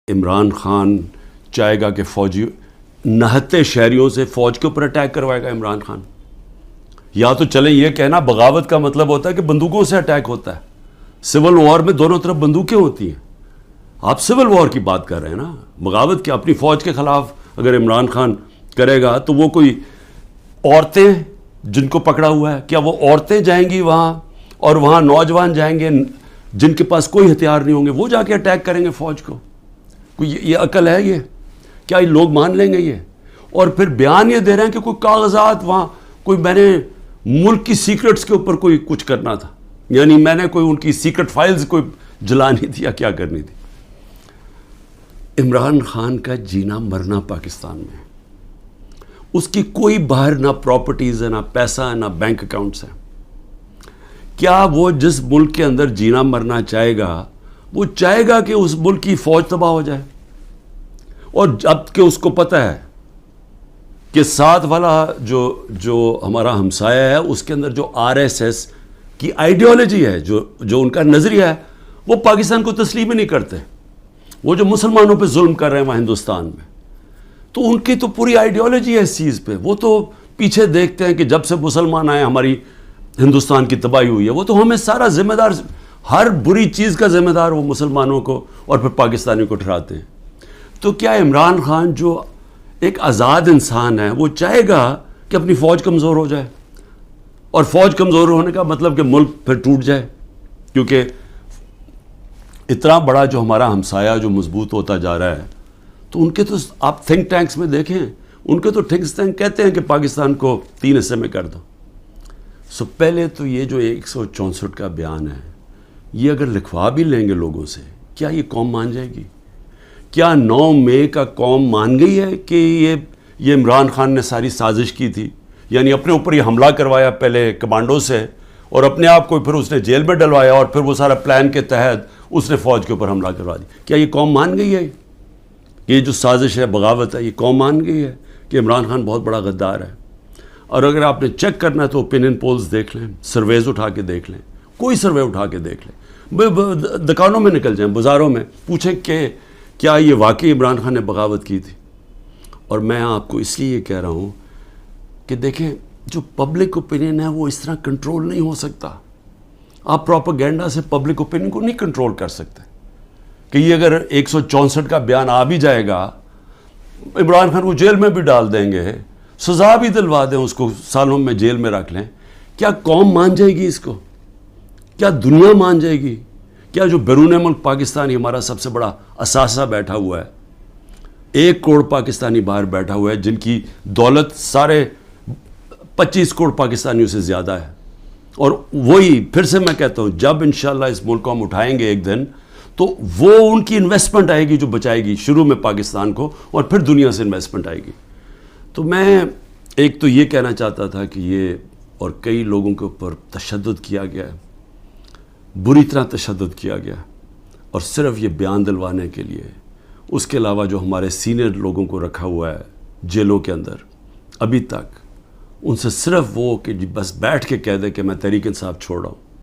عمران خان چاہے گا کہ فوجی نہتے شہریوں سے فوج کے اوپر اٹیک کروائے گا عمران خان؟ یا تو چلیں یہ کہنا بغاوت کا مطلب ہوتا ہے کہ بندوقوں سے اٹیک ہوتا ہے. سول وار میں دونوں طرف بندوقیں ہوتی ہیں. آپ سول وار کی بات کر رہے ہیں نا. بغاوت کیا اپنی فوج کے خلاف اگر عمران خان کرے گا تو وہ کوئی عورتیں جن کو پکڑا ہوا ہے، کیا وہ عورتیں جائیں گی وہاں اور وہاں نوجوان جائیں گے جن کے پاس کوئی ہتھیار نہیں ہوں گے، وہ جا کے اٹیک کریں گے فوج کو؟ کوئی یہ عقل ہے؟ یہ کیا یہ لوگ مان لیں گے یہ؟ اور پھر بیان یہ دے رہے ہیں کہ کوئی کاغذات وہاں کوئی میں نے ملک کی سیکرٹس کے اوپر کوئی کچھ کرنا تھا، یعنی میں نے کوئی ان کی سیکرٹ فائلز کوئی جلانی تھی یا کیا کرنی تھی. عمران خان کا جینا مرنا پاکستان میں، اس کی کوئی باہر نہ پراپرٹیز ہے، نہ پیسہ ہے، نہ بینک اکاؤنٹس ہیں. کیا وہ جس ملک کے اندر جینا مرنا چاہے گا وہ چاہے گا کہ اس ملک کی فوج تباہ ہو جائے؟ اور جب کہ اس کو پتہ ہے کہ ساتھ والا جو ہمارا ہمسایہ ہے اس کے اندر جو RSS کی آئیڈیالوجی ہے، جو ان کا نظریہ ہے، وہ پاکستان کو تسلیم ہی نہیں کرتے. وہ جو مسلمانوں پہ ظلم کر رہے ہیں وہاں ہندوستان میں، تو ان کی تو پوری آئیڈیالوجی ہے اس چیز پہ. وہ تو پیچھے دیکھتے ہیں کہ جب سے مسلمان آئے ہماری ہندوستان کی تباہی ہوئی ہے. وہ تو ہمیں سارا ذمہ دار، ہر بری چیز کا ذمہ دار وہ مسلمانوں کو اور پھر پاکستانیوں کو ٹھہراتے ہیں. تو کیا عمران خان جو ایک آزاد انسان ہے وہ چاہے گا کہ اپنی فوج کمزور ہو جائے؟ اور فوج کمزور ہونے کا مطلب کہ ملک پھر ٹوٹ جائے؟ کیونکہ اتنا بڑا جو ہمارا ہمسایہ جو مضبوط ہوتا جا رہا ہے، تو ان کے تو آپ تھنک ٹینکس میں دیکھیں، ان کے تو تھنک ٹینک کہتے ہیں کہ پاکستان کو 3 حصے میں کر دو. پہلے تو یہ جو 164 کا بیان ہے، یہ اگر لکھوا بھی لیں گے لوگوں سے، کیا یہ قوم مان جائے گی؟ کیا 9 مئی کا قوم مان گئی ہے کہ یہ عمران خان نے ساری سازش کی تھی؟ یعنی اپنے اوپر یہ حملہ کروایا پہلے کمانڈو سے، اور اپنے آپ کو پھر اس نے جیل میں ڈلوایا، اور پھر وہ سارا پلان کے تحت اس نے فوج کے اوپر حملہ کروا دی. کیا یہ قوم مان گئی ہے؟ یہ جو سازش ہے، بغاوت ہے، یہ قوم مان گئی ہے کہ عمران خان بہت بڑا غدار ہے؟ اور اگر آپ نے چیک کرنا ہے تو اوپینین پولز دیکھ لیں، سرویز اٹھا کے دیکھ لیں، کوئی سروے اٹھا کے دیکھ لیں، دکانوں میں نکل جائیں، بازاروں میں پوچھیں کہ کیا یہ واقعی عمران خان نے بغاوت کی تھی؟ اور میں آپ کو اس لیے یہ کہہ رہا ہوں کہ دیکھیں، جو پبلک اوپینین ہے وہ اس طرح کنٹرول نہیں ہو سکتا. آپ پروپیگنڈا سے پبلک اوپینین کو نہیں کنٹرول کر سکتے. کہ یہ اگر 164 کا بیان آ بھی جائے گا، عمران خان کو جیل میں بھی ڈال دیں گے، سزا بھی دلوا دیں اس کو، سالوں میں جیل میں رکھ لیں، کیا قوم مان جائے گی اس کو؟ کیا دنیا مان جائے گی؟ کیا جو بیرون ملک پاکستانی ہمارا سب سے بڑا اثاثہ بیٹھا ہوا ہے، 1 کروڑ پاکستانی باہر بیٹھا ہوا ہے جن کی دولت سارے 25 کروڑ پاکستانیوں سے زیادہ ہے، اور وہی پھر سے میں کہتا ہوں، جب انشاءاللہ اس ملک کو ہم اٹھائیں گے ایک دن، تو وہ ان کی انویسٹمنٹ آئے گی جو بچائے گی شروع میں پاکستان کو، اور پھر دنیا سے انویسٹمنٹ آئے گی. تو میں ایک تو یہ کہنا چاہتا تھا کہ یہ اور کئی لوگوں کے اوپر تشدد کیا گیا ہے، بری طرح تشدد کیا گیا، اور صرف یہ بیان دلوانے کے لیے. اس کے علاوہ جو ہمارے سینئر لوگوں کو رکھا ہوا ہے جیلوں کے اندر ابھی تک، ان سے صرف وہ کہ بس بیٹھ کے کہہ دے کہ میں تحریک انصاف چھوڑ رہا ہوں.